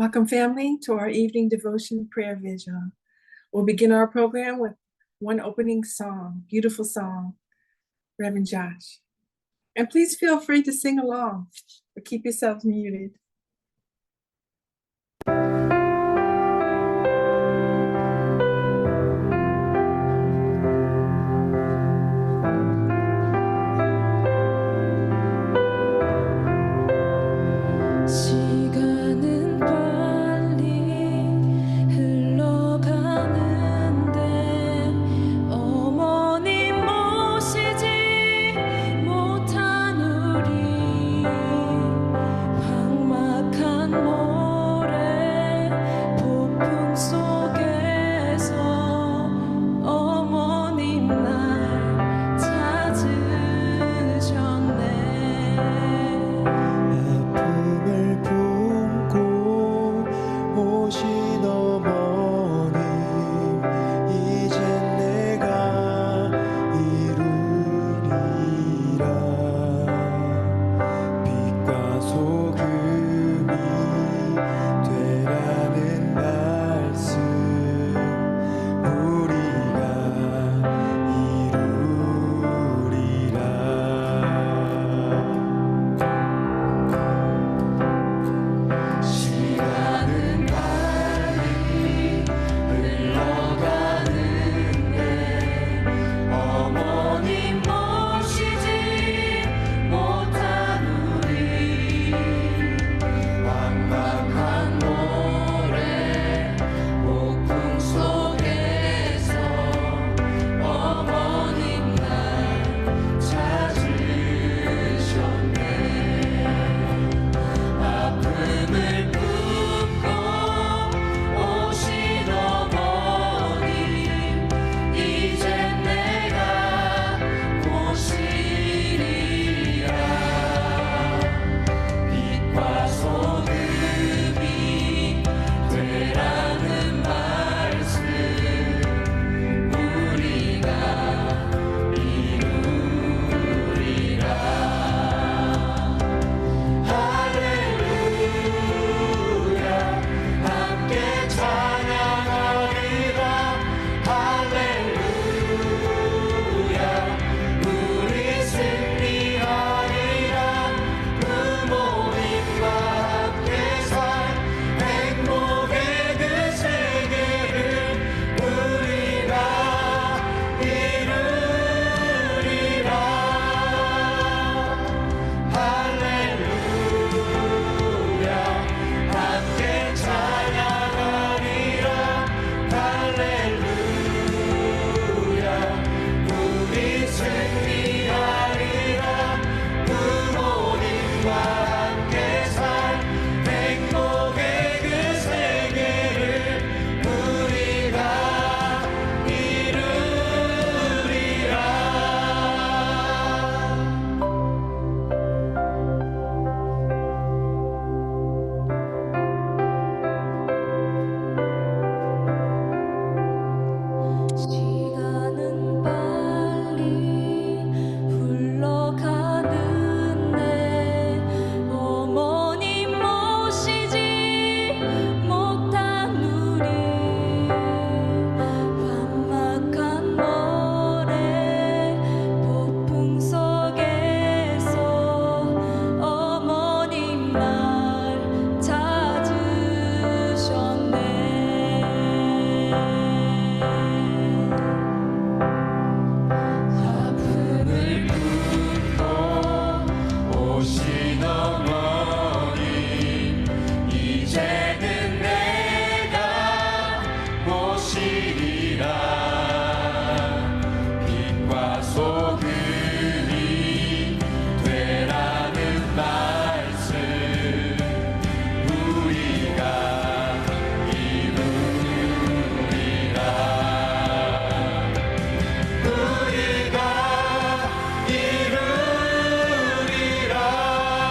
Welcome, family, to our evening devotion prayer vigil. We'll begin our program with one opening song, beautiful song, Reverend Josh. And please feel free to sing along, but keep yourselves muted.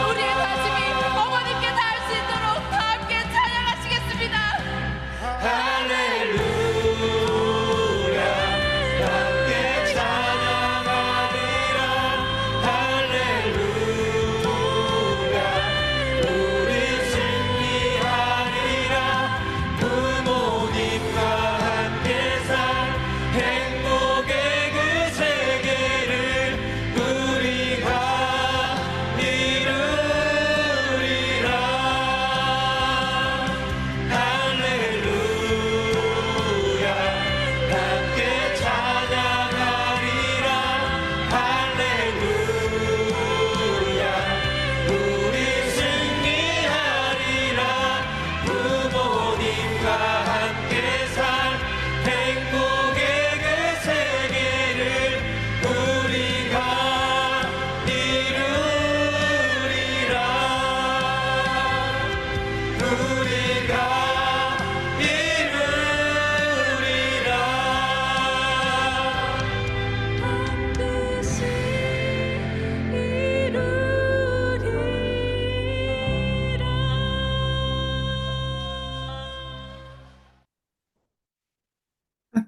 우리의 가슴이 어머님께 닿을 수 있도록 다 함께 찬양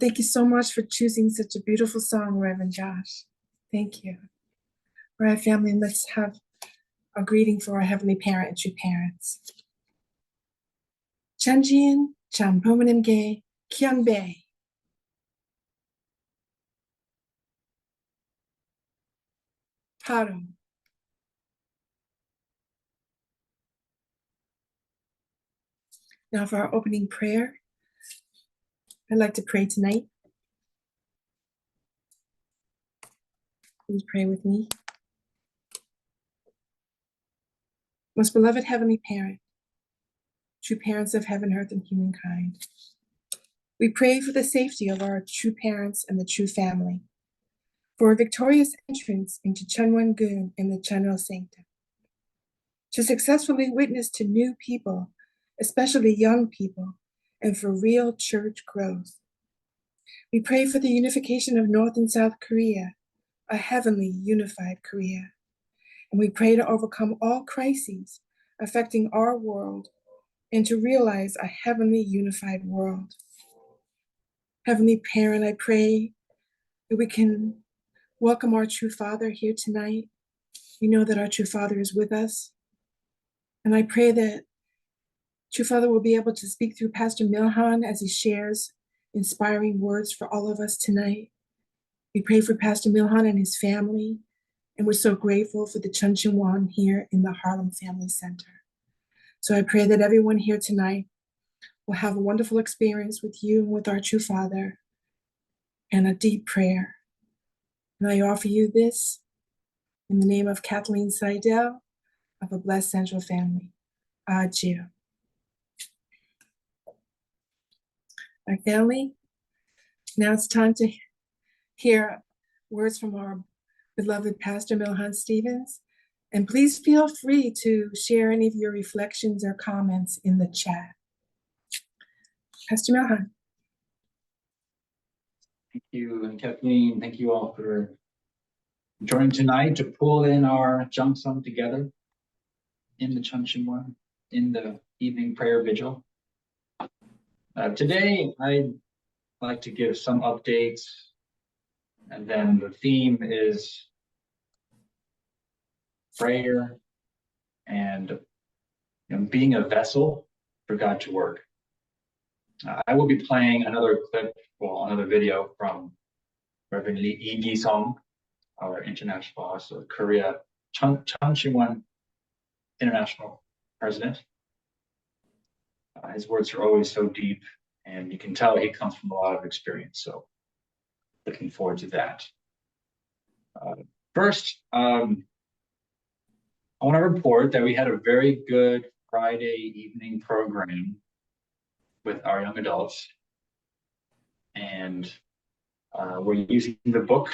Thank you so much for choosing such a beautiful song, Reverend Josh. Thank you. All right, family, let's have a greeting for our Heavenly Parent and true parents. Chanjin Champomanimge Kyungbae. Paro. Now for our opening prayer, I'd like to pray tonight. Please pray with me. Most beloved Heavenly Parent, true parents of heaven, earth, and humankind, we pray for the safety of our true parents and the true family, for a victorious entrance into Chunwon-gun in the Chunil Sanctum, to successfully witness to new people, especially young people, and for real church growth. We pray for the unification of North and South Korea, a heavenly unified Korea. And we pray to overcome all crises affecting our world and to realize a heavenly unified world. Heavenly Parent, I pray that we can welcome our true Father here tonight. We know that our true Father is with us. And I pray that true Father will be able to speak through Pastor Milhan as he shares inspiring words for all of us tonight. We pray for Pastor Milhan and his family, and we're so grateful for the Chun Chin Wan here in the Harlem Family Center. So I pray that everyone here tonight will have a wonderful experience with you and with our true Father and a deep prayer. And I offer you this in the name of Kathleen Seidel of a Blessed Central Family. Adieu. My family, now it's time to hear words from our beloved Pastor Milhan Stevens. And please feel free to share any of your reflections or comments in the chat. Pastor Milhan. Thank you, and Kathleen, thank you all for joining tonight to pull in our Jeongseong together in the Chun Chin Wan, in the evening prayer vigil. Today, I'd like to give some updates, and then the theme is prayer and being a vessel for God to work. I will be playing another clip, well, another video from Reverend Lee Gi-sung, our international, also Korea Chun Chin Wan International President. His words are always so deep, and you can tell he comes from a lot of experience. So, looking forward to that. First, I want to report that we had a very good Friday evening program with our young adults, and we're using the book.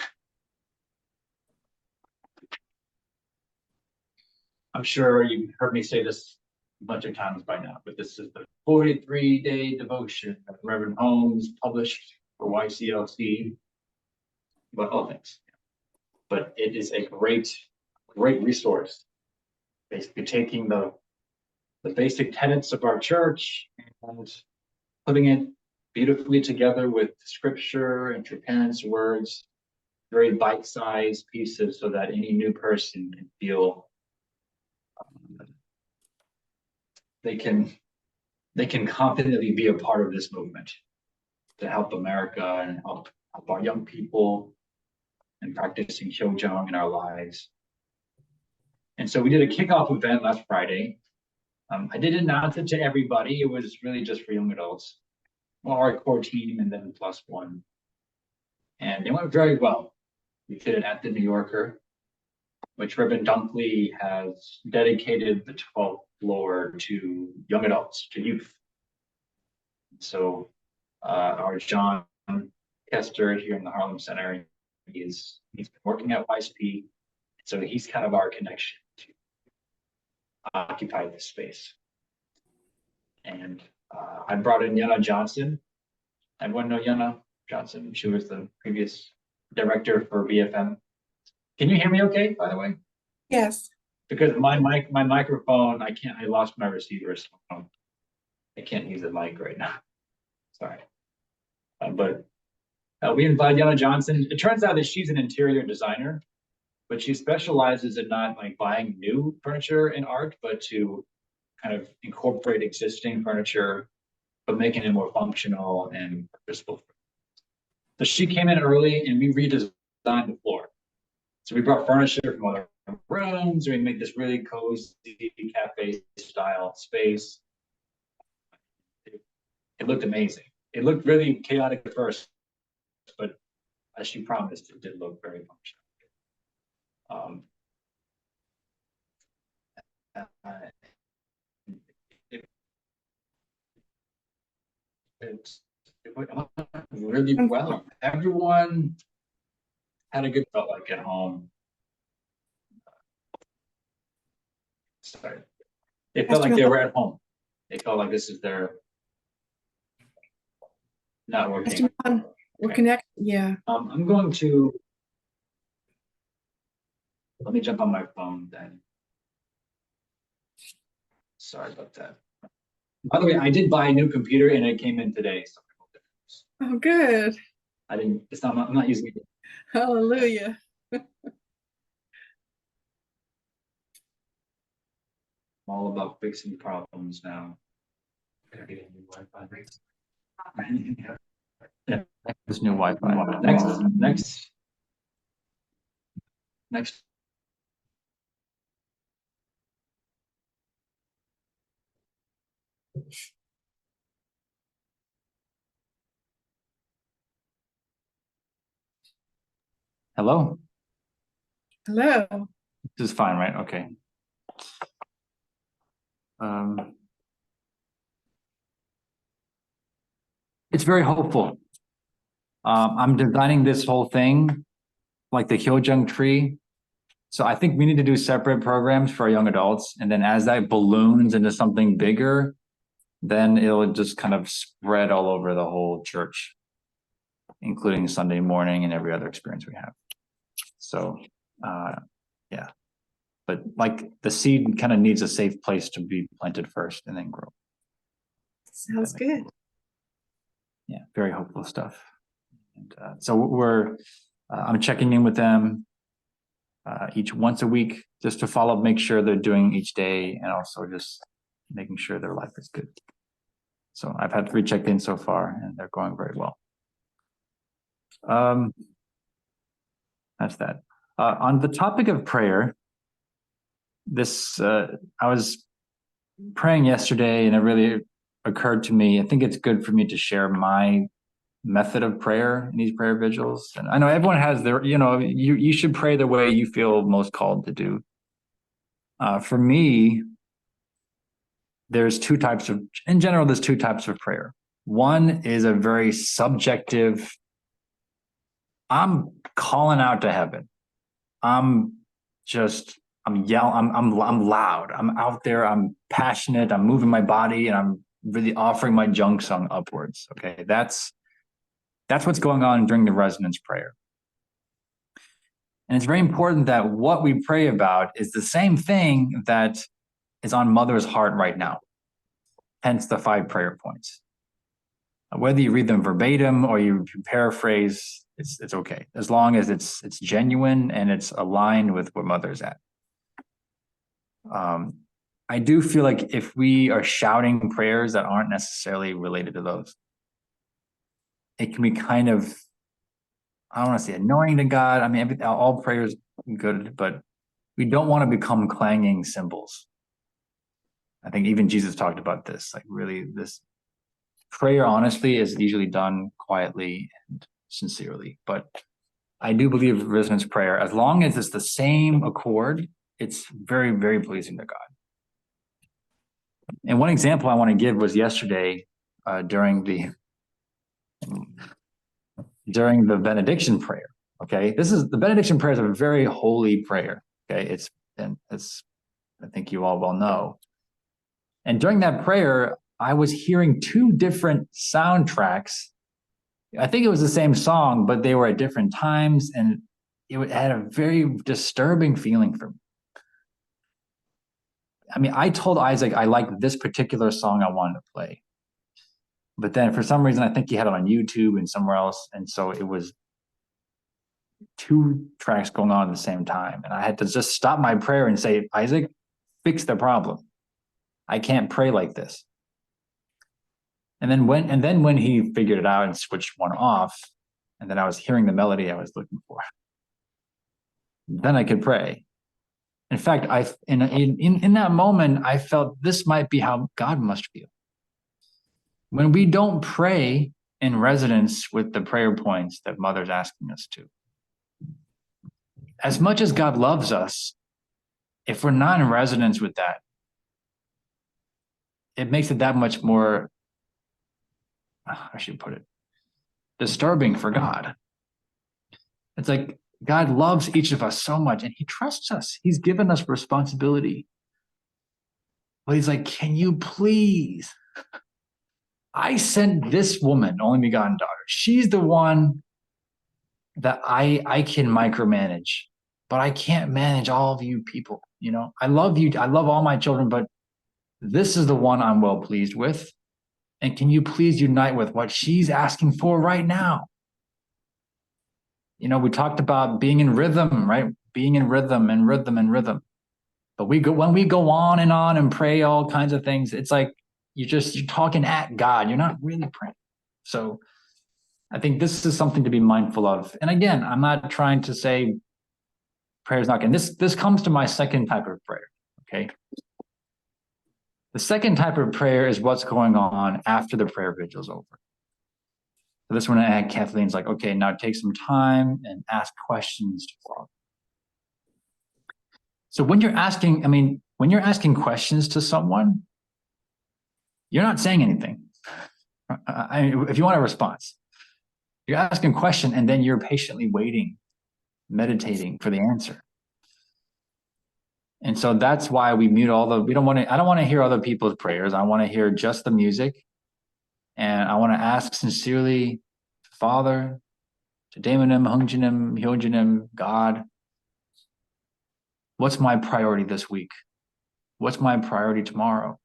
I'm sure you've heard me say this a bunch of times by now, but this is the 43-day devotion that Reverend Holmes published for YCLC, but all things. But it is a great resource, basically taking the basic tenets of our church and putting it beautifully together with scripture and your parents' words, very bite-sized pieces so that any new person can feel they can confidently be a part of this movement to help America and help our young people and practicing Hyojong in our lives. And so we did a kickoff event last Friday. I did announce it to everybody. It was really just for young adults, well, our core team, and then plus one. And it went very well. We did it at the New Yorker, which Reverend Dunkley has dedicated the 12th floor to young adults, to youth. So our John Kester here in the Harlem Center, he's been working at YSP, so he's kind of our connection to occupy this space. And I brought in Yana Johnson. Everyone know Yana Johnson? She was the previous director for BFM. Can you hear me okay, by the way? Yes. Because my microphone, I lost my receiver, so I can't use the mic right now. Sorry. But We invited Yana Johnson. It turns out that she's an interior designer, but she specializes in not like buying new furniture in art, but to kind of incorporate existing furniture, but making it more functional and useful. So she came in early and we redesigned the floor. So we brought furniture from other rooms, and we made this really cozy cafe style space. It looked amazing. It looked really chaotic at first, but as she promised, it did look very functional. It, it went really well. Everyone had a good felt like at home. Sorry. They felt like they were at home. They felt like this is their not working. We're connected. Yeah. I'm going to let me jump on my phone then. Sorry about that. By the way, I did buy a new computer and it came in today. So Oh, good. I didn't. It's not. I'm not using it. Hallelujah. I'm all about fixing problems now. Yeah, this new Wi-Fi. Next. Hello. Hello. This is fine, right? Okay. It's very hopeful. I'm designing this whole thing like the Hyojung tree. So I think we need to do separate programs for our young adults. And then as that balloons into something bigger, then it'll just kind of spread all over the whole church, including Sunday morning and every other experience we have. So, yeah. But like the seed kind of needs a safe place to be planted first and then grow. Sounds good. Yeah, very hopeful stuff. And so I'm checking in with them each once a week just to follow up, make sure they're doing each day, and also just making sure their life is good. So I've had 3 check-ins so far, and they're going very well. That's that. On the topic of prayer, I was praying yesterday, and it really occurred to me, I think it's good for me to share my method of prayer in these prayer vigils. And I know everyone has their, you should pray the way you feel most called to do. For me, there's 2 types of, in general, there's 2 types of prayer. One is a very subjective, I'm calling out to heaven. I'm yelling, I'm loud. I'm out there, I'm passionate, I'm moving my body, and I'm really offering my junk song upwards. Okay, that's what's going on during the resonance prayer. And it's very important that what we pray about is the same thing that is on Mother's heart right now. Hence the 5 prayer points. Whether you read them verbatim or you paraphrase, it's okay. As long as it's genuine and it's aligned with where Mother's at. I do feel like if we are shouting prayers that aren't necessarily related to those, it can be kind of, I don't want to say annoying to God. I mean, all prayers are good, but we don't want to become clanging cymbals. I think even Jesus talked about this, like really this prayer, honestly, is usually done quietly and sincerely. But I do believe resonance prayer, as long as it's the same accord, it's very, very pleasing to God. And one example I want to give was yesterday during the benediction prayer. Okay, the benediction prayer is a very holy prayer. Okay, it's I think you all well know. And during that prayer, I was hearing 2 different soundtracks. I think it was the same song, but they were at different times, and it had a very disturbing feeling for me. I mean, I told Isaac I liked this particular song I wanted to play. But then for some reason, I think he had it on YouTube and somewhere else. And so it was 2 tracks going on at the same time. And I had to just stop my prayer and say, Isaac, fix the problem. I can't pray like this. And then when he figured it out and switched one off, and then I was hearing the melody I was looking for, then I could pray. In fact, in that moment, I felt this might be how God must feel. When we don't pray in resonance with the prayer points that Mother's asking us to, as much as God loves us, if we're not in resonance with that, it makes it that much more, I should put it, disturbing for God. It's like God loves each of us so much and he trusts us. He's given us responsibility. But he's like, can you please? I sent this woman, only begotten daughter. She's the one that I can micromanage, but I can't manage all of you people. You know, I love you. I love all my children, but this is the one I'm well pleased with. And can you please unite with what she's asking for right now? You know, we talked about being in rhythm, right? Being in rhythm and rhythm and rhythm. But when we go on and pray all kinds of things, it's like you're talking at God. You're not really praying. So I think this is something to be mindful of. And again, I'm not trying to say prayer is not good. This comes to my second type of prayer. Okay. The second type of prayer is what's going on after the prayer vigil is over. So this one, Kathleen's like, okay, now take some time and ask questions to Father. So when you're asking questions to someone, you're not saying anything. If you want a response, you're asking a question and then you're patiently waiting, meditating for the answer. And so that's why we mute I don't want to hear other people's prayers. I want to hear just the music. And I want to ask sincerely, Father, to Daimonim, Hungjinim, Hyojinim, God, what's my priority this week? What's my priority tomorrow?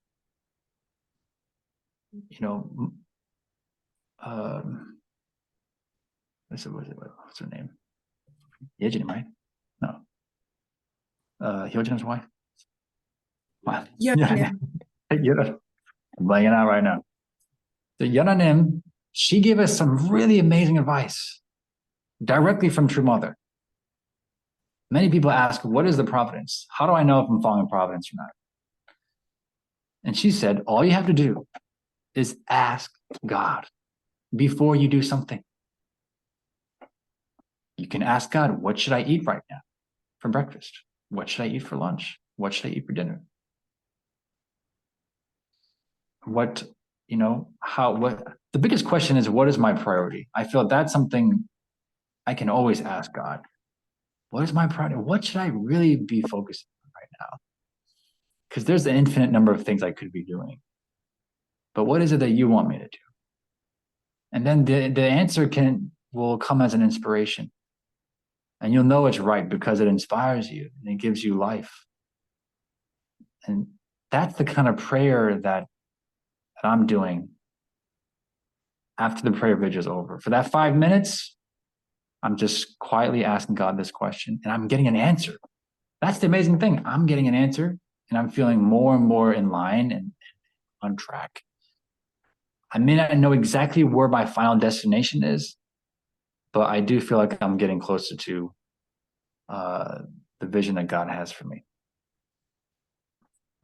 You know, what's her name? Yejinim, right? No. Hyojinim's wife? Wow. Yeah. I'm laying out right now. So Yonanim, she gave us some really amazing advice directly from True Mother. Many people ask, what is the providence? How do I know if I'm following providence or not? And she said, all you have to do is ask God before you do something. You can ask God, what should I eat right now for breakfast? What should I eat for lunch? What should I eat for dinner? The biggest question is, what is my priority? I feel that's something I can always ask God. What is my priority? What should I really be focusing on right now? Because there's an infinite number of things I could be doing. But what is it that you want me to do? And then the answer will come as an inspiration. And you'll know it's right because it inspires you and it gives you life. And that's the kind of prayer that I'm doing after the prayer vigil is over. For that 5 minutes, I'm just quietly asking God this question and I'm getting an answer. That's the amazing thing. I'm getting an answer and I'm feeling more and more in line and on track. I may not know exactly where my final destination is, but I do feel like I'm getting closer to the vision that God has for me.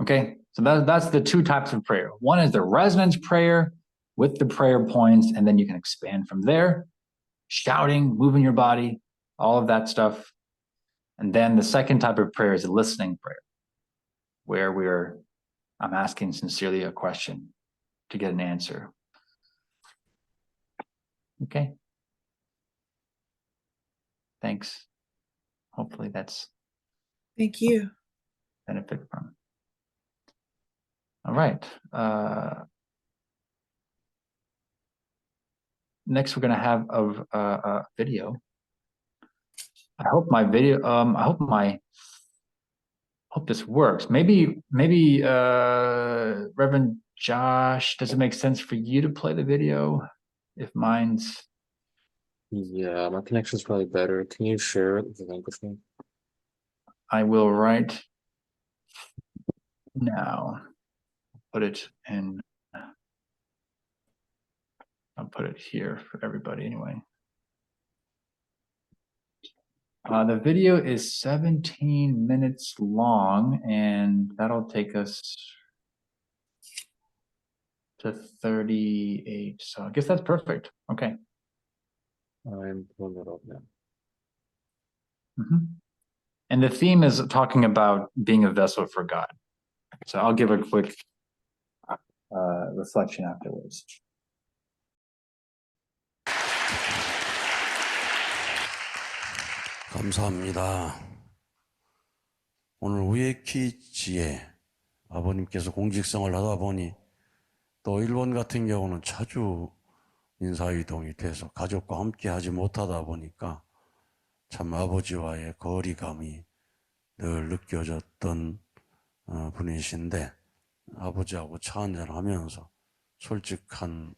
Okay, so that's the 2 types of prayer. One is the resonance prayer with the prayer points, and then you can expand from there, shouting, moving your body, all of that stuff. And then the second type of prayer is a listening prayer, where I'm asking sincerely a question to get an answer. Okay. Thanks. Hopefully that's Thank you. benefit from. All right. Next, we're going to have a video. I hope my video. Hope this works. Maybe Reverend Josh, does it make sense for you to play the video? If mine's Yeah, my connection's probably better. Can you share the link with me? I will right now. Put it in. I'll put it here for everybody anyway. The video is 17 minutes long, and that'll take us to 38. So I guess that's perfect. Okay. I'm pulling it up now. And the theme is talking about being a vessel for God. So I'll give a quick reflection afterwards. 감사합니다. 오늘 우에키지에 아버님께서 공직생활을 하다 보니 또 일본 같은 경우는 자주 인사이동이 돼서 가족과 함께 하지 못하다 보니까 참 아버지와의 거리감이 늘 느껴졌던 분이신데 아버지하고 차 한잔하면서 솔직한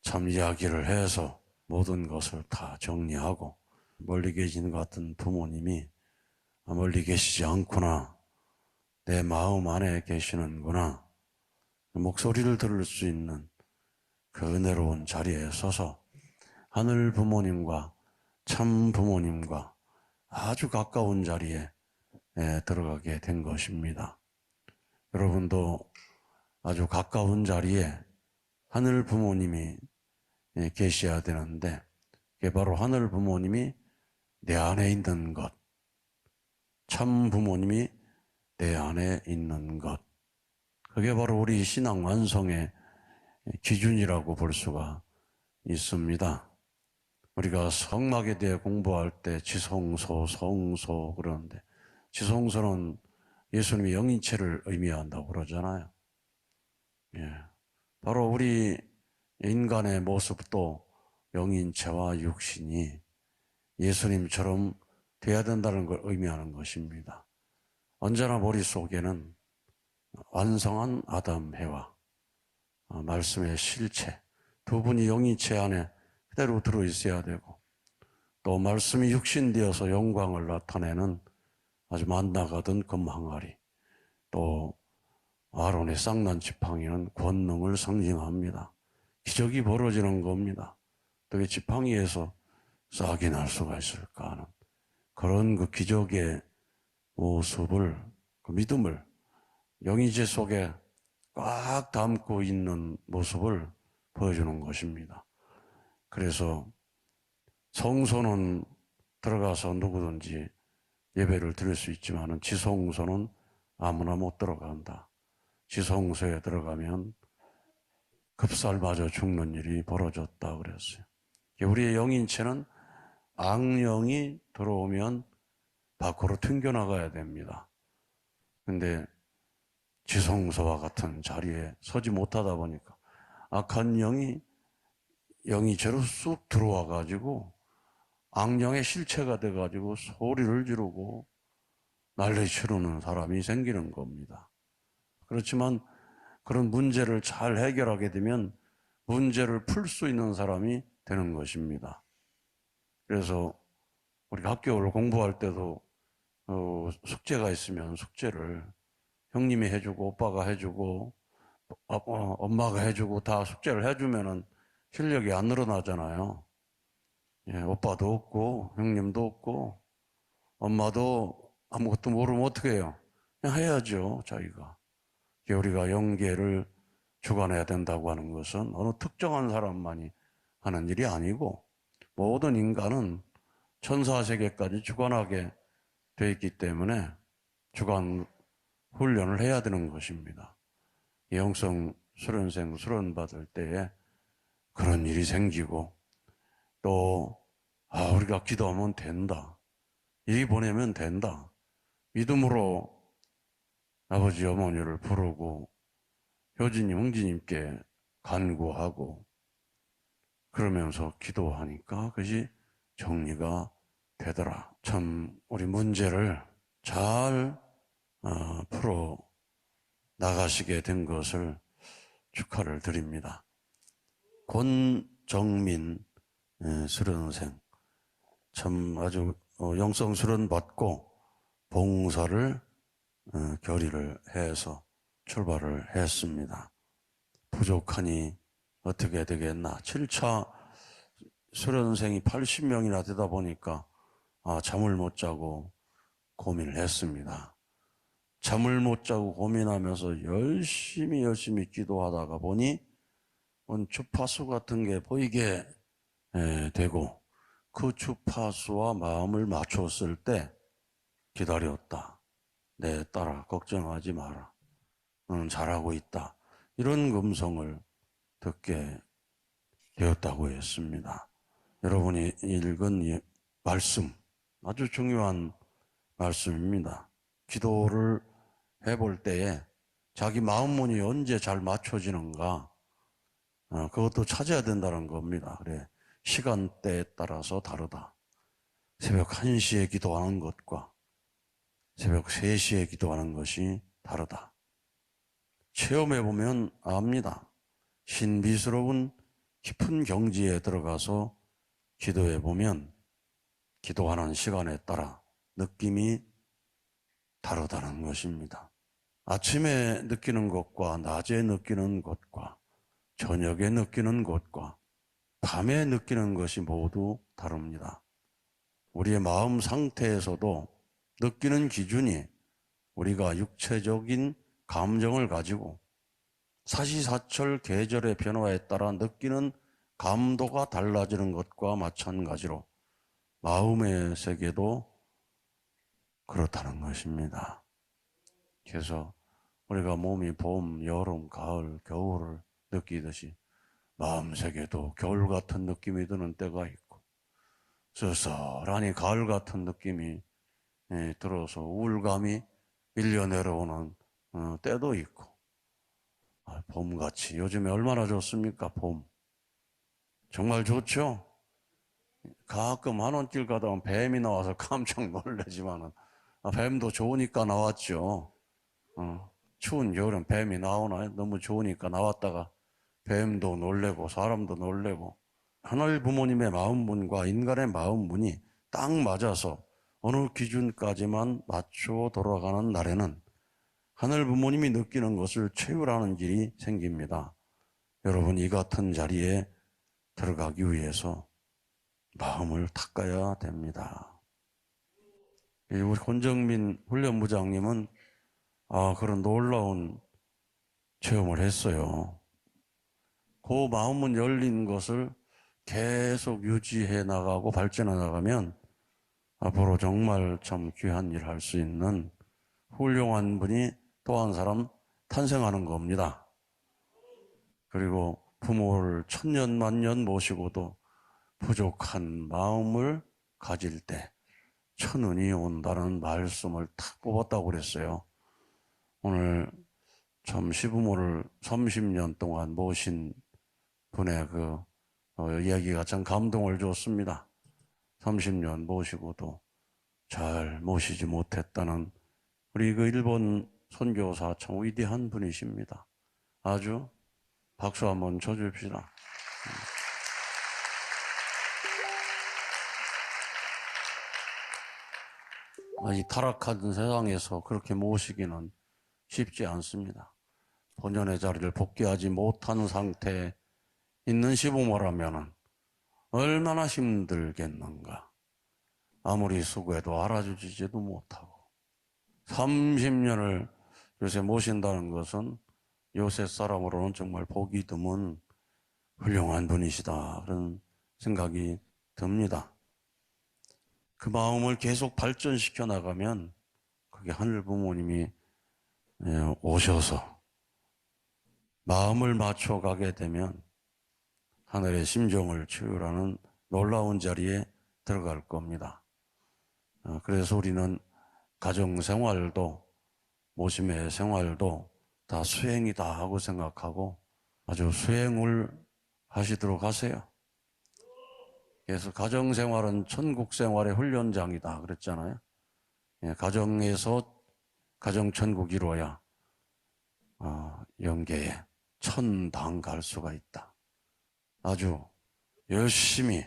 참 이야기를 해서 모든 것을 다 정리하고 멀리 계신 것 같은 부모님이 멀리 계시지 않구나, 내 마음 안에 계시는구나, 목소리를 들을 수 있는 그 은혜로운 자리에 서서 하늘 부모님과 참 부모님과 아주 가까운 자리에 들어가게 된 것입니다. 여러분도 아주 가까운 자리에 하늘 부모님이 계셔야 되는데 그게 바로 하늘 부모님이 내 안에 있는 것, 참 부모님이 내 안에 있는 것, 그게 바로 우리 신앙 완성의 기준이라고 볼 수가 있습니다. 우리가 성막에 대해 공부할 때 지성소, 성소 그러는데 지성소는 예수님의 영인체를 의미한다고 그러잖아요. 예, 바로 우리 인간의 모습도 영인체와 육신이 예수님처럼 돼야 된다는 걸 의미하는 것입니다. 언제나 머릿속에는 완성한 아담, 해와, 말씀의 실체, 두 분이 영인체 안에 그대로 들어있어야 되고 또 말씀이 육신되어서 영광을 나타내는 아주 만나가던 금항아리, 또 아론의 쌍난 지팡이는 권능을 상징합니다. 기적이 벌어지는 겁니다. 어떻게 지팡이에서 싹이 날 수가 있을까 하는 그런 그 기적의 모습을, 그 믿음을 영이제 속에 꽉 담고 있는 모습을 보여주는 것입니다. 그래서 성소는 들어가서 누구든지 예배를 드릴 수 있지만 지성소는 아무나 못 들어간다. 지성소에 들어가면 급살 맞아 죽는 일이 벌어졌다 그랬어요. 우리의 영인체는 악령이 들어오면 밖으로 튕겨나가야 됩니다. 근데 지성소와 같은 자리에 서지 못하다 보니까 악한 영이 죄로 쑥 들어와 가지고 악령의 실체가 돼 가지고 소리를 지르고 난리 치르는 사람이 생기는 겁니다. 그렇지만 그런 문제를 잘 해결하게 되면 문제를 풀 수 있는 사람이 되는 것입니다. 그래서 우리가 학교를 공부할 때도 숙제가 있으면 숙제를 형님이 해주고 오빠가 해주고 엄마가 해주고 다 숙제를 해주면은 실력이 안 늘어나잖아요. 예, 오빠도 없고 형님도 없고 엄마도 아무것도 모르면 어떻게 해요? 그냥 해야죠, 자기가. 우리가 영계를 주관해야 된다고 하는 것은 어느 특정한 사람만이 하는 일이 아니고 모든 인간은 천사세계까지 주관하게 되어 있기 때문에 주관 훈련을 해야 되는 것입니다. 영성 수련생 수련 받을 때에 그런 일이 생기고 또 우리가 기도하면 된다. 일 보내면 된다. 믿음으로 아버지 어머니를 부르고 효진님, 흥진님께 간구하고 그러면서 기도하니까 그것이 정리가 되더라. 참 우리 문제를 잘 풀어 나가시게 된 것을 축하를 드립니다. 권정민 수련생 참 아주 영성 수련 받고 봉사를 결의를 해서 출발을 했습니다. 부족하니 어떻게 되겠나. 7차 수련생이 80명이나 되다 보니까 잠을 못 자고 고민을 했습니다. 잠을 못 자고 고민하면서 열심히 기도하다가 보니 주파수 같은 게 보이게 되고 그 주파수와 마음을 맞췄을 때 기다렸다. 내 딸아 걱정하지 마라. 너는 잘하고 있다. 이런 음성을 듣게 되었다고 했습니다. 여러분이 읽은 이 말씀 아주 중요한 말씀입니다. 기도를 해볼 때에 자기 마음문이 언제 잘 맞춰지는가 그것도 찾아야 된다는 겁니다. 그래 시간대에 따라서 다르다. 새벽 1시에 기도하는 것과 새벽 3시에 기도하는 것이 다르다. 체험해 보면 압니다. 신비스러운 깊은 경지에 들어가서 기도해 보면 기도하는 시간에 따라 느낌이 다르다는 것입니다. 아침에 느끼는 것과 낮에 느끼는 것과 저녁에 느끼는 것과 밤에 느끼는 것이 모두 다릅니다. 우리의 마음 상태에서도 느끼는 기준이 우리가 육체적인 감정을 가지고 사시사철 계절의 변화에 따라 느끼는 감도가 달라지는 것과 마찬가지로 마음의 세계도 그렇다는 것입니다. 그래서 우리가 몸이 봄, 여름, 가을, 겨울을 느끼듯이 마음 세계도 겨울 같은 느낌이 드는 때가 있고 쓸쓸하니 가을 같은 느낌이 들어서 우울감이 밀려 내려오는 때도 있고 봄같이 요즘에 얼마나 좋습니까? 봄 정말 좋죠? 가끔 한원길 가다 보면 뱀이 나와서 깜짝 놀라지만은 뱀도 좋으니까 나왔죠. 추운 겨울엔 뱀이 나오나요? 너무 좋으니까 나왔다가 뱀도 놀래고 사람도 놀래고 하늘 부모님의 마음문과 인간의 마음문이 딱 맞아서 어느 기준까지만 맞춰 돌아가는 날에는 하늘 부모님이 느끼는 것을 채우라는 길이 생깁니다. 여러분 이 같은 자리에 들어가기 위해서 마음을 닦아야 됩니다. 우리 권정민 훈련부장님은 그런 놀라운 체험을 했어요. 그 마음은 열린 것을 계속 유지해 나가고 발전해 나가면 앞으로 정말 참 귀한 일 할 수 있는 훌륭한 분이 또 한 사람 탄생하는 겁니다. 그리고 부모를 천년 만년 모시고도 부족한 마음을 가질 때 천운이 온다는 말씀을 탁 뽑았다고 그랬어요. 오늘 참 시부모를 30년 동안 모신 분의 이야기가 참 감동을 줬습니다. 30년 모시고도 잘 모시지 못했다는 우리 일본 선교사 참 위대한 분이십니다. 아주 박수 한번 쳐줍시다. 이 타락한 세상에서 그렇게 모시기는 쉽지 않습니다. 본연의 자리를 복귀하지 못한 상태에 있는 시부모라면 얼마나 힘들겠는가. 아무리 수고해도 알아주지도 못하고 30년을 요새 모신다는 것은 요새 사람으로는 정말 보기 드문 훌륭한 분이시다 그런 생각이 듭니다. 그 마음을 계속 발전시켜 나가면 그게 하늘 부모님이 오셔서 마음을 맞춰가게 되면 하늘의 심정을 치유라는 놀라운 자리에 들어갈 겁니다. 그래서 우리는 가정생활도 모심의 생활도 다 수행이다 하고 생각하고 아주 수행을 하시도록 하세요. 그래서 가정생활은 천국생활의 훈련장이다 그랬잖아요. 가정에서 가정천국이 이루어야 영계에 천당 갈 수가 있다. 아주 열심히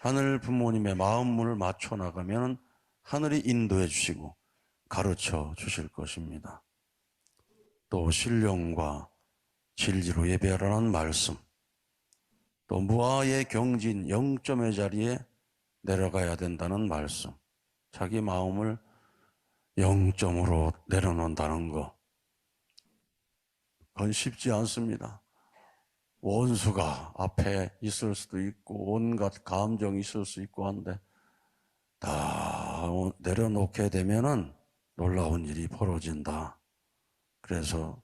하늘 부모님의 마음을 맞춰 나가면 하늘이 인도해 주시고 가르쳐 주실 것입니다. 또 신령과 진리로 예배하라는 말씀, 또 무아의 경진 영점의 자리에 내려가야 된다는 말씀, 자기 마음을 영점으로 내려놓는다는 거, 그건 쉽지 않습니다. 원수가 앞에 있을 수도 있고 온갖 감정이 있을 수 있고 한데 다 내려놓게 되면은 놀라운 일이 벌어진다. 그래서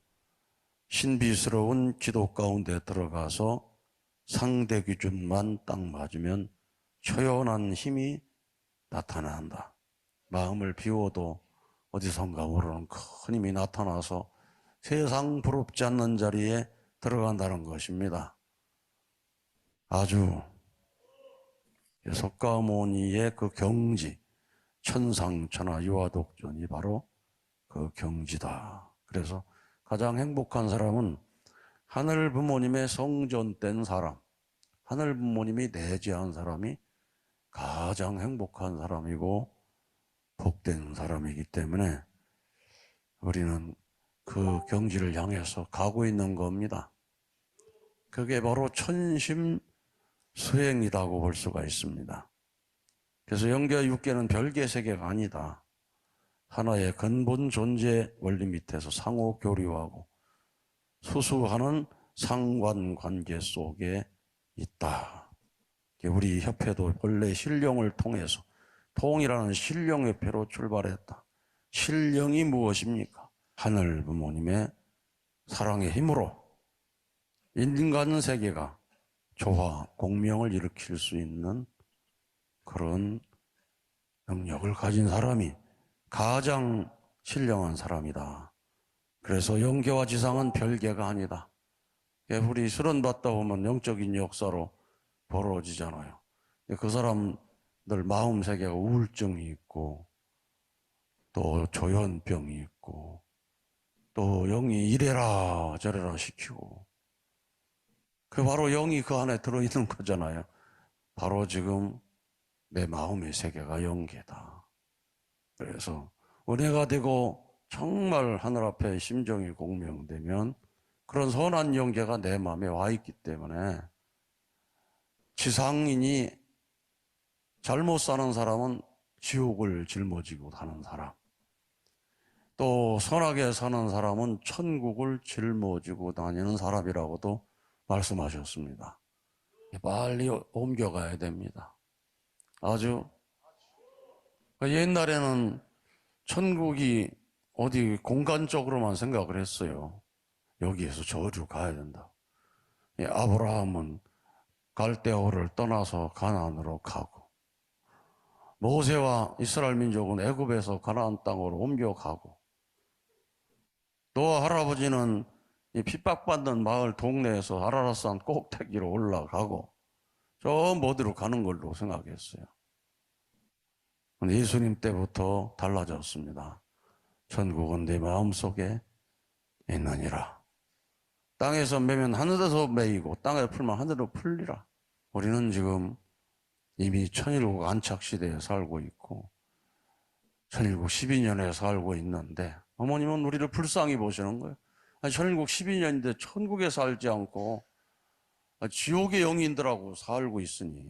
신비스러운 기도 가운데 들어가서 상대 기준만 딱 맞으면 초연한 힘이 나타난다. 마음을 비워도 어디선가 모르는 큰 힘이 나타나서 세상 부럽지 않는 자리에 들어간다는 것입니다. 아주 석가모니의 그 경지, 천상천하 유화독존이 바로 그 경지다. 그래서 가장 행복한 사람은 하늘 부모님의 성전된 사람, 하늘 부모님이 내재한 사람이 가장 행복한 사람이고 복된 사람이기 때문에 우리는 그 경지를 향해서 가고 있는 겁니다. 그게 바로 천심 수행이라고 볼 수가 있습니다. 그래서 영계 육계는 별개 세계가 아니다. 하나의 근본 존재 원리 밑에서 상호 교류하고 수수하는 상관관계 속에 있다. 우리 협회도 본래 신령을 통해서 통이라는 신령협회로 출발했다. 신령이 무엇입니까? 하늘 부모님의 사랑의 힘으로 인간 세계가 조화, 공명을 일으킬 수 있는 그런 능력을 가진 사람이 가장 신령한 사람이다. 그래서 영계와 지상은 별개가 아니다. 우리 수련 받다 보면 영적인 역사로 벌어지잖아요. 그 사람들 마음 세계가 우울증이 있고 또 조현병이 있고 또 영이 이래라 저래라 시키고 그 바로 영이 그 안에 들어있는 거잖아요. 바로 지금 내 마음의 세계가 영계다. 그래서 은혜가 되고 정말 하늘 앞에 심정이 공명되면 그런 선한 영계가 내 마음에 와 있기 때문에 지상인이 잘못 사는 사람은 지옥을 짊어지고 사는 사람, 또 선하게 사는 사람은 천국을 짊어지고 다니는 사람이라고도 말씀하셨습니다. 빨리 옮겨가야 됩니다. 아주 옛날에는 천국이 어디 공간적으로만 생각을 했어요. 여기에서 저리로 가야 된다. 아브라함은 갈대아우를 떠나서 가나안으로 가고 모세와 이스라엘 민족은 애굽에서 가나안 땅으로 옮겨가고 또 할아버지는 이 핍박받는 마을 동네에서 아라랏산 꼭대기로 올라가고 저 어디로 가는 걸로 생각했어요. 근데 예수님 때부터 달라졌습니다. 천국은 내 마음속에 있느니라. 땅에서 매면 하늘에서 매이고 땅에 풀면 하늘로 풀리라. 우리는 지금 이미 천일국 안착시대에 살고 있고 천일국 12년에 살고 있는데 어머님은 우리를 불쌍히 보시는 거예요. 아니, 천일국 12년인데 천국에 살지 않고 지옥의 영인들하고 살고 있으니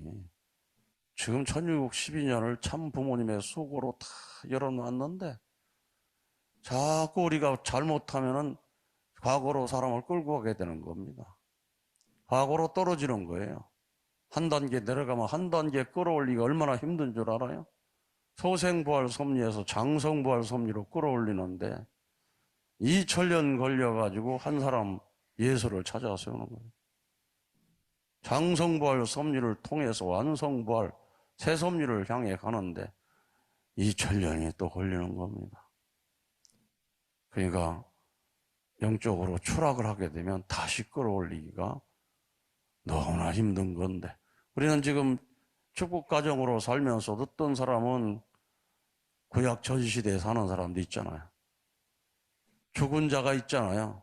지금 천일국 12년을 참 부모님의 수고로 다 열어놨는데 자꾸 우리가 잘못하면은 과거로 사람을 끌고 가게 되는 겁니다. 과거로 떨어지는 거예요. 한 단계 내려가면 한 단계 끌어올리기가 얼마나 힘든 줄 알아요? 소생부활 섭리에서 장성부활 섭리로 끌어올리는데 2000년 걸려가지고 한 사람 예수를 찾아 세우는 거예요. 장성부활 섭리를 통해서 완성부활 새 섭리를 향해 가는데 2000년이 또 걸리는 겁니다. 그러니까 영적으로 추락을 하게 되면 다시 끌어올리기가 너무나 힘든 건데 우리는 지금 축복 가정으로 살면서 어떤 사람은 구약 전시대에 사는 사람도 있잖아요. 죽은 자가 있잖아요.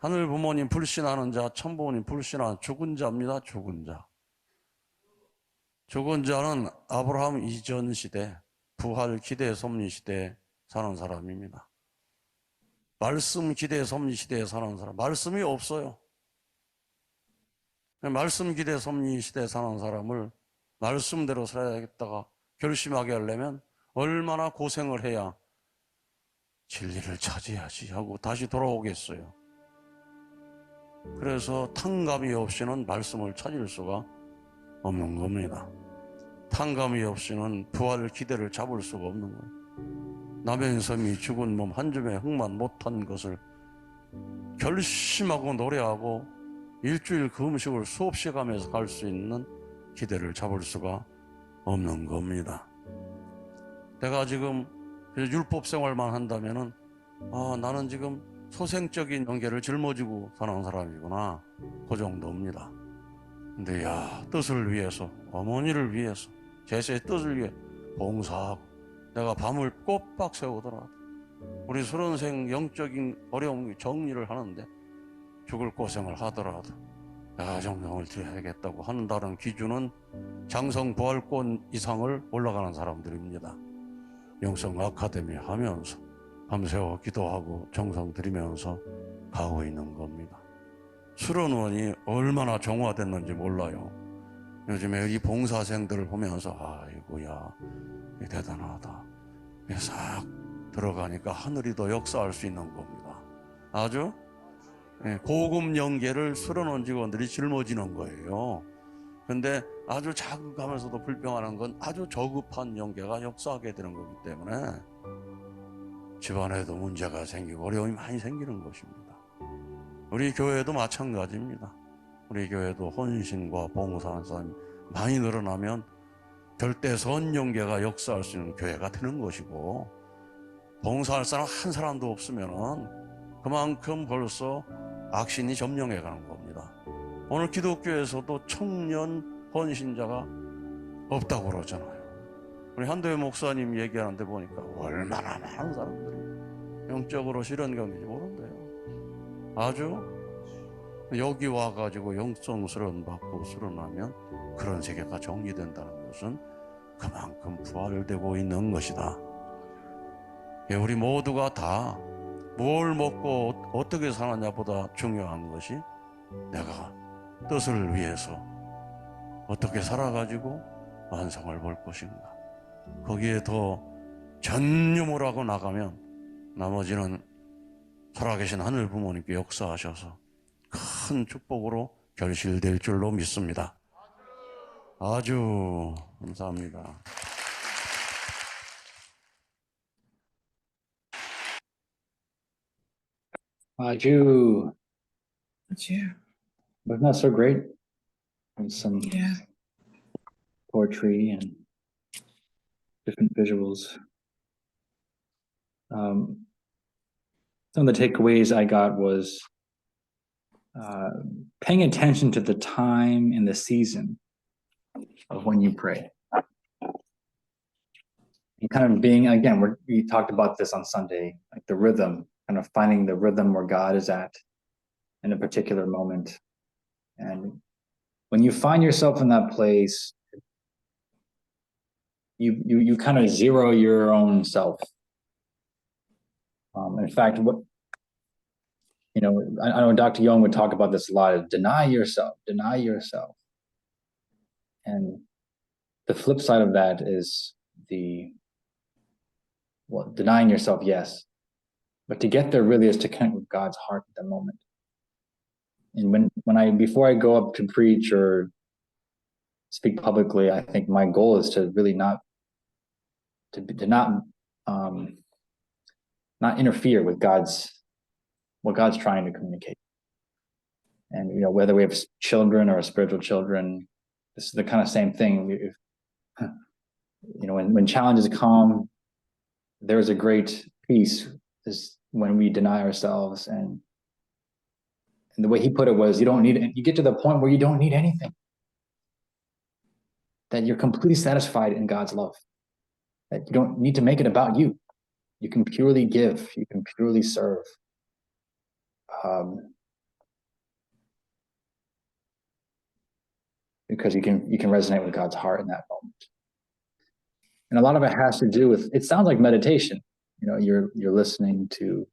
하늘 부모님 불신하는 자, 천부모님 불신하는 죽은 자입니다. 죽은 자. 죽은 자는 아브라함 이전 시대, 부활 기대 섭리 시대에 사는 사람입니다. 말씀 기대 섭리 시대에 사는 사람. 말씀이 없어요. 말씀 기대 섭리 시대에 사는 사람을 말씀대로 살아야겠다가 결심하게 하려면 얼마나 고생을 해야 진리를 찾아야지 하고 다시 돌아오겠어요. 그래서 탕감이 없이는 말씀을 찾을 수가 없는 겁니다. 탕감이 없이는 부활 기대를 잡을 수가 없는 거예요. 남의 섬이 죽은 몸 한 줌의 흙만 못한 것을 결심하고 노래하고 일주일 그 음식을 수없이 가면서 갈 수 있는 기대를 잡을 수가 없는 겁니다. 내가 지금 율법 생활만 한다면은 나는 지금 소생적인 관계를 짊어지고 사는 사람이구나. 그 정도입니다. 근데 뜻을 위해서, 어머니를 위해서, 제세의 뜻을 위해 봉사하고 내가 밤을 꼬박 새우더라도 우리 수련생 영적인 어려움 정리를 하는데 죽을 고생을 하더라도 내가 정성을 들여야겠다고 한다는 기준은 장성 부활권 이상을 올라가는 사람들입니다. 영성 아카데미 하면서 밤새워 기도하고 정성 들이면서 가고 있는 겁니다. 수련원이 얼마나 정화됐는지 몰라요. 요즘에 이 봉사생들을 보면서 아이고야 대단하다. 싹 들어가니까 하늘이 더 역사할 수 있는 겁니다. 아주 고급 연계를 수련원 직원들이 짊어지는 거예요. 근데 아주 자극하면서도 불평하는 건 아주 저급한 연계가 역사하게 되는 거기 때문에 집안에도 문제가 생기고 어려움이 많이 생기는 것입니다. 우리 교회도 마찬가지입니다. 우리 교회도 헌신과 봉사하는 사람이 많이 늘어나면 절대 선연계가 역사할 수 있는 교회가 되는 것이고, 봉사할 사람 한 사람도 없으면 그만큼 벌써 악신이 점령해 가는 겁니다. 오늘 기독교에서도 청년 헌신자가 없다고 그러잖아요. 우리 한도희 목사님 얘기하는데 보니까 얼마나 많은 사람들이 영적으로 실현 경험인지 모른대요. 아주 여기 와가지고 영성 수련 받고 수련하면 그런 세계가 정리된다는 것은 그만큼 부활되고 있는 것이다. 우리 모두가 다 뭘 먹고 어떻게 사느냐보다 중요한 것이 내가 뜻을 위해서 어떻게 살아가지고 완성을 볼 것인가. 거기에 더 전념을 하고 나가면 나머지는 살아계신 하늘 부모님께 역사하셔서 큰 축복으로 결실될 줄로 믿습니다. 아주 감사합니다. Ju, Yeah. wasn't that so great? And some Yeah. poetry and different visuals. Some of the takeaways I got was paying attention to the time and the season of when you pray. And kind of being, again, we talked about this on Sunday, like the rhythm, kind of finding the rhythm where God is at in a particular moment. And when you find yourself in that place, you kind of zero your own self. In fact, what I know Dr. Young would talk about this a lot: deny yourself. And the flip side of that is denying yourself, yes, but to get there really is to connect with God's heart at the moment. And before I go up to preach or speak publicly, I think my goal is to really not interfere with what God's trying to communicate. And whether we have children or spiritual children, this is the kind of same thing. When challenges come, there's a great peace is when we deny ourselves, and the way he put it was, you get to the point where you don't need anything, that you're completely satisfied in God's love, that you don't need to make it about you. You can purely give, you can purely serve. because you can resonate with God's heart in that moment. And a lot of it has to do with, it sounds like meditation. You know, you're listening to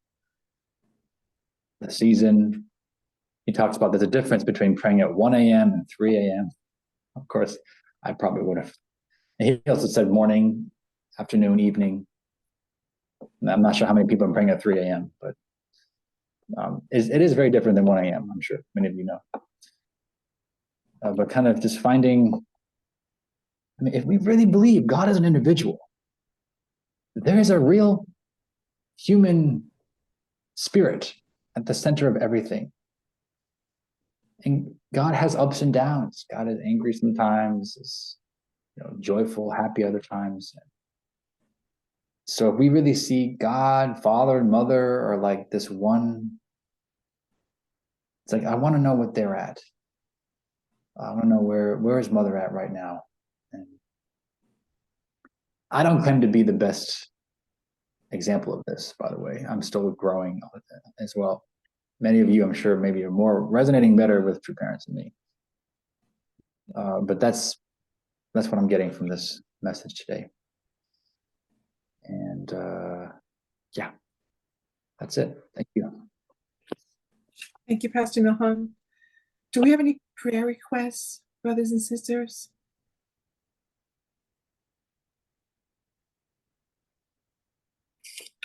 the season. He talks about there's a difference between praying at 1 a.m. and 3 a.m. Of course, I probably would have. And he also said morning, afternoon, evening. And I'm not sure how many people are praying at 3 a.m., but it is very different than 1 a.m., I'm sure many of you know. But kind of just finding, I mean, if we really believe God is an individual, there is a real human spirit at the center of everything. And God has ups and downs. God is angry sometimes, is, you know, joyful, happy other times. So if we really see God, Father and Mother, or like this one, it's like, I want to know what they're at. I want to know where is Mother at right now. And I don't claim to be the best example of this, by the way. I'm still growing as well. Many of you, I'm sure, maybe are more resonating better with true parents than me. But that's what I'm getting from this message today. And yeah, that's it. Thank you. Thank you, Pastor Milhan. Do we have any prayer requests, brothers and sisters?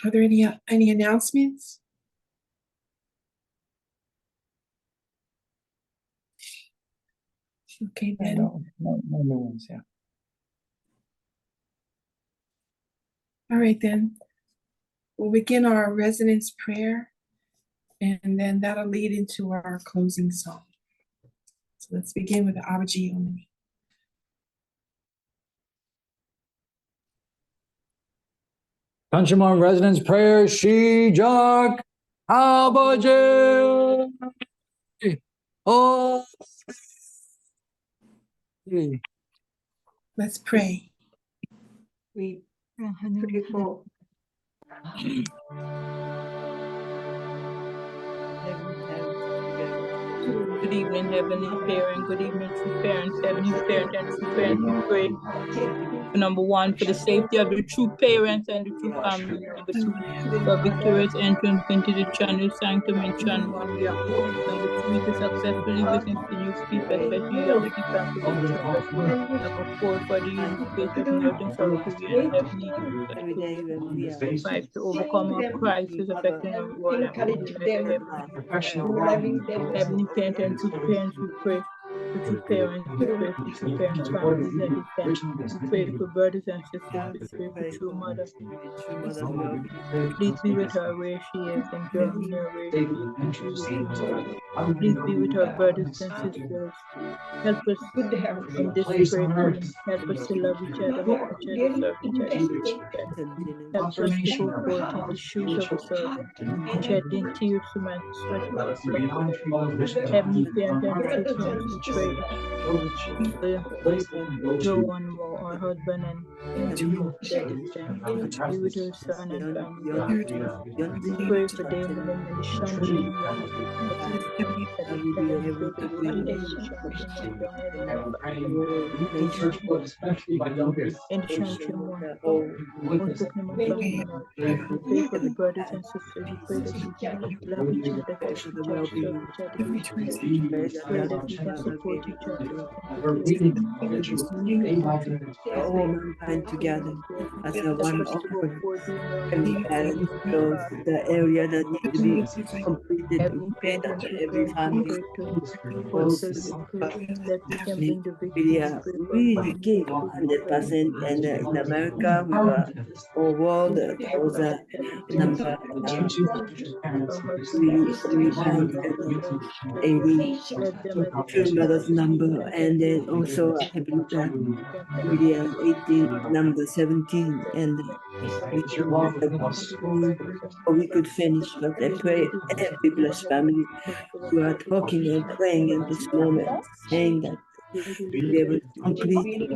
Are there any announcements? Okay, then. No new ones, yeah. All right, then. We'll begin our resonance prayer, and then that'll lead into our closing song. So let's begin with the Abaji only. Panchaman Resonance Prayer, Shijak Abaje. Oh. Let's pray. We pray for Good evening, Heavenly Parent. Good evening, true parents, Heavenly Parent, and true parents. We pray for number one, for the safety of the true parents and the true family. Number two, for victorious entrance into the channel, sanctum and channel 1 we are hoping. Number three, to successfully witness the new people, especially young people and church. Number four, for the unification of Northern South Korea and heavenly youth. Five, to overcome our crisis affecting our world and united heavenly parent and true parents, we pray for true parents, we pray for true parents, families and defense. We pray for brothers and sisters, we pray for true mother. Please be with her where she is and draw her near where she is. Please be with our brothers and sisters. Help us in this prayer. Help us to love each other, help each other, serve each other. Help us to go forth in the shoes of a servant, shedding tears to man sweat. Heavenly Parent and true parents, we pray. Joe and Mo, our husband and be with her son and family. We pray for Damon and the Shanji. And we pray for the brothers and sisters. We pray that we can love each other, help each other, we pray that we can support each other. all mankind together as a one accord. And so the area that needs to be completed, we pray that every family we give 100%, and in America we were all world there was a number 380 mothers number, and then also I believe that we are 18 number 17, and we could finish. But I pray every blessed family who are talking and praying in this moment, saying that to be able to complete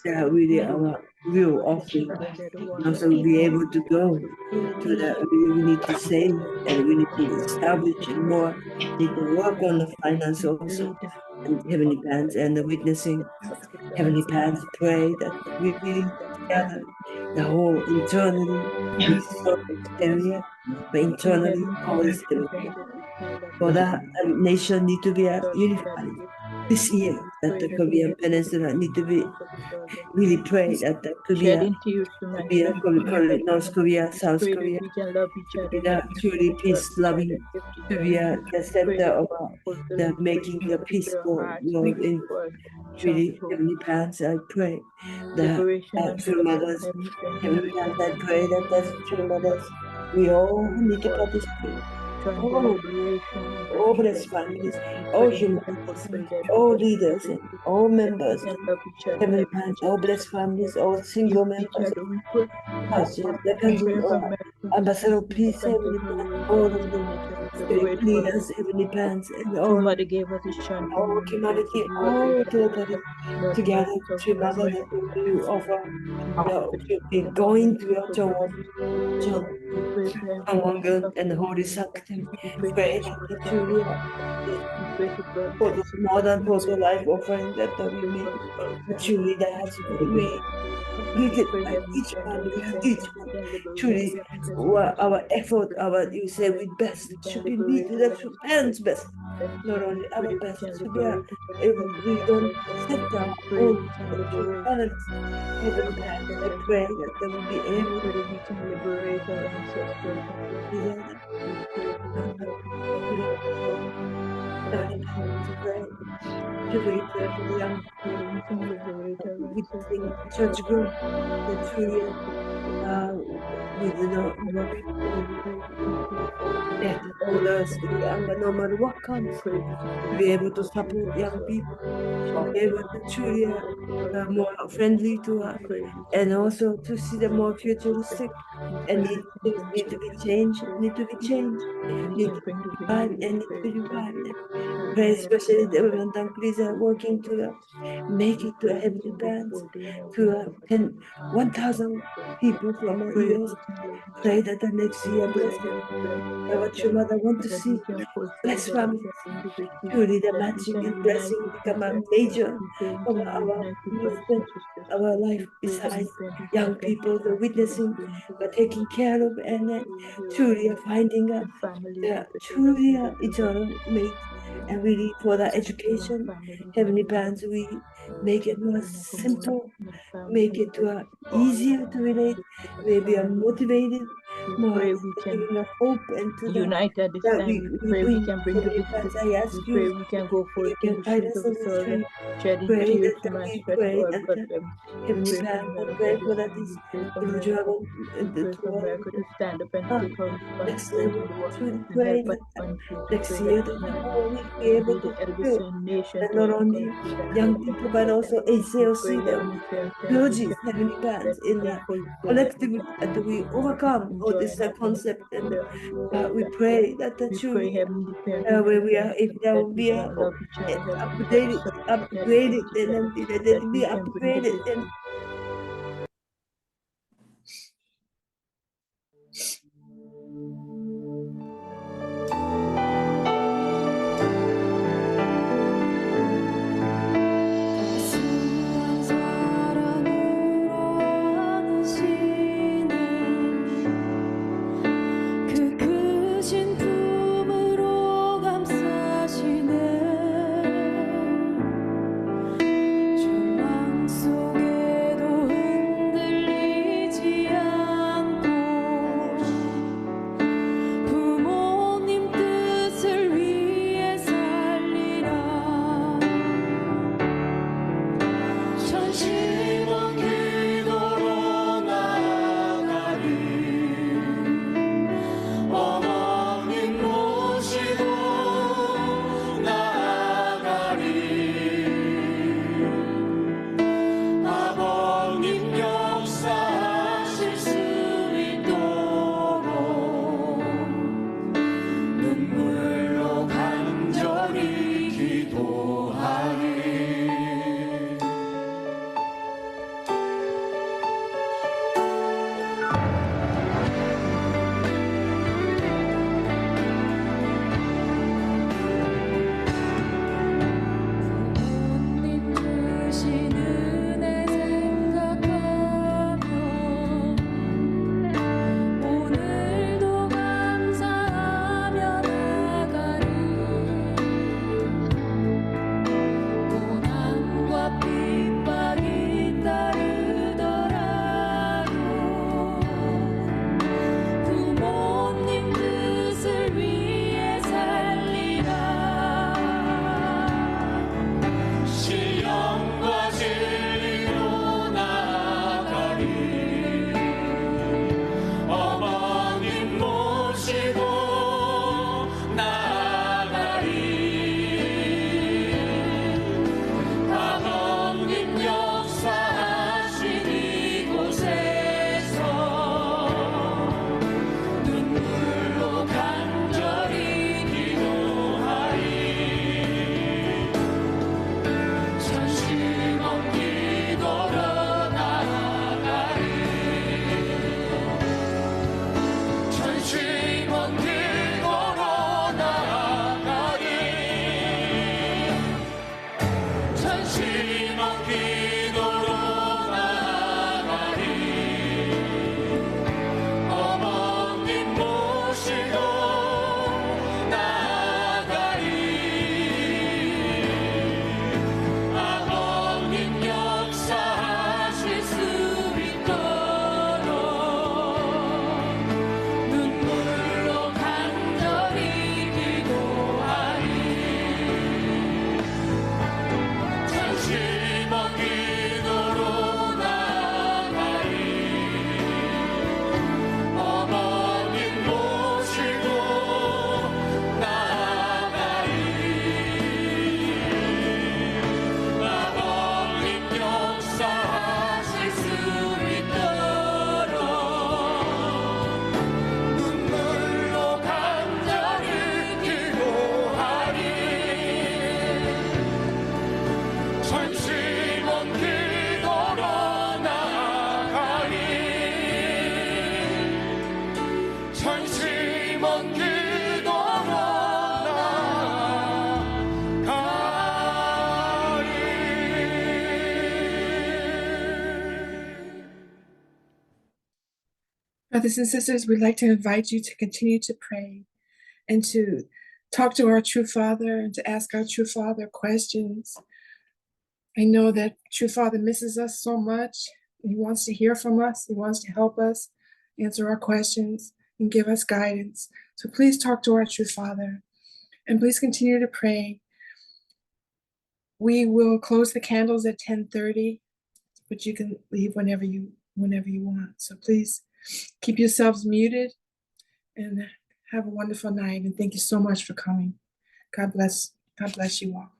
really our real offering. And also be able to go to that we need to save and we need to establish and more, need to work on the finance also. And Heavenly Parents and the witnessing, Heavenly Parents pray that we really together, the whole internally, we serve exterior, but internally, always for that nation need to be unified. This year, that the Korean Peninsula need to be really pray that the Korea, North Korea, South Korea, that truly peace-loving Korea, the center of the making the peaceful world in really Heavenly Parents, I pray that true mothers, Heavenly Parents, I pray that the true mothers, we all need to participate. All blessed families, all humanities, all leaders, and all members, Heavenly Parents, all blessed families, all single members, pastors, the ambassador of peace, Heavenly Parents, all of the spirit leaders, Heavenly Parents, and all humanity, all totally together together that we offer going to your John Anwangun and the Holy Sanctum, pray that the truly for the modern total life offering that we make, truly that has been completed by each one, truly our effort, you say with best, should be meet to the true parents' best, not only our best, should be we don't set our own balance. Heavenly Parents, I pray that they will be able to pray for the young witnessing church group, the truly we do not let others, no matter what comes, be able to support young people, be able to truly more friendly to us, and also to see them more futuristic and need to be changed, need to be revived, and need to be revived. Pray especially the women please are working to make it to a Heavenly Parents, to 1,000 people from our US. Pray that the next year bless them. What your mother want to see, bless families. Truly the matching and blessing become a major of our movement, our life besides young people, the witnessing, but taking care of, and truly finding truly eternal mate, and really for the education, Heavenly Parents, we make it more simple, make it easier to relate, maybe motivated, more giving a hope and to the united this that time. We pray we can bring the Heavenly Parents, I ask we pray you, we can go forth you in can the guide truth us of on the this soul, street. shedding Pray tears that from our we sweat pray for our that blood. Heavenly Parents, I pray for that this individual Pray for America to stand up and take our next responsibility level in the world to and pray help us that country to next pray year that that we the can whole will be able be to the fulfill Edison nation that to not our only country that young help people us but also ACLC, pray the Heavenly Parents and we clergy, can Heavenly Parents, that we in can the fulfill that we collectively can that we overcome all enjoy this and concept, and we that pray that the we pray truly Heavenly Parents where we are, if there that will we be can love each other, help each other, upgraded, support each other, then let that it we be can bring the upgraded, then 수한 사랑으로 안으시네 그 크신 품으로 감싸시네 절망 속에 Brothers and sisters, we'd like to invite you to continue to pray and to talk to our true Father and to ask our true Father questions. I know that true Father misses us so much. He wants to hear from us. He wants to help us answer our questions and give us guidance. So please talk to our true Father and please continue to pray. We will close the candles at 10:30, but you can leave whenever you want. So please keep yourselves muted and have a wonderful night. And thank you so much for coming. God bless you all.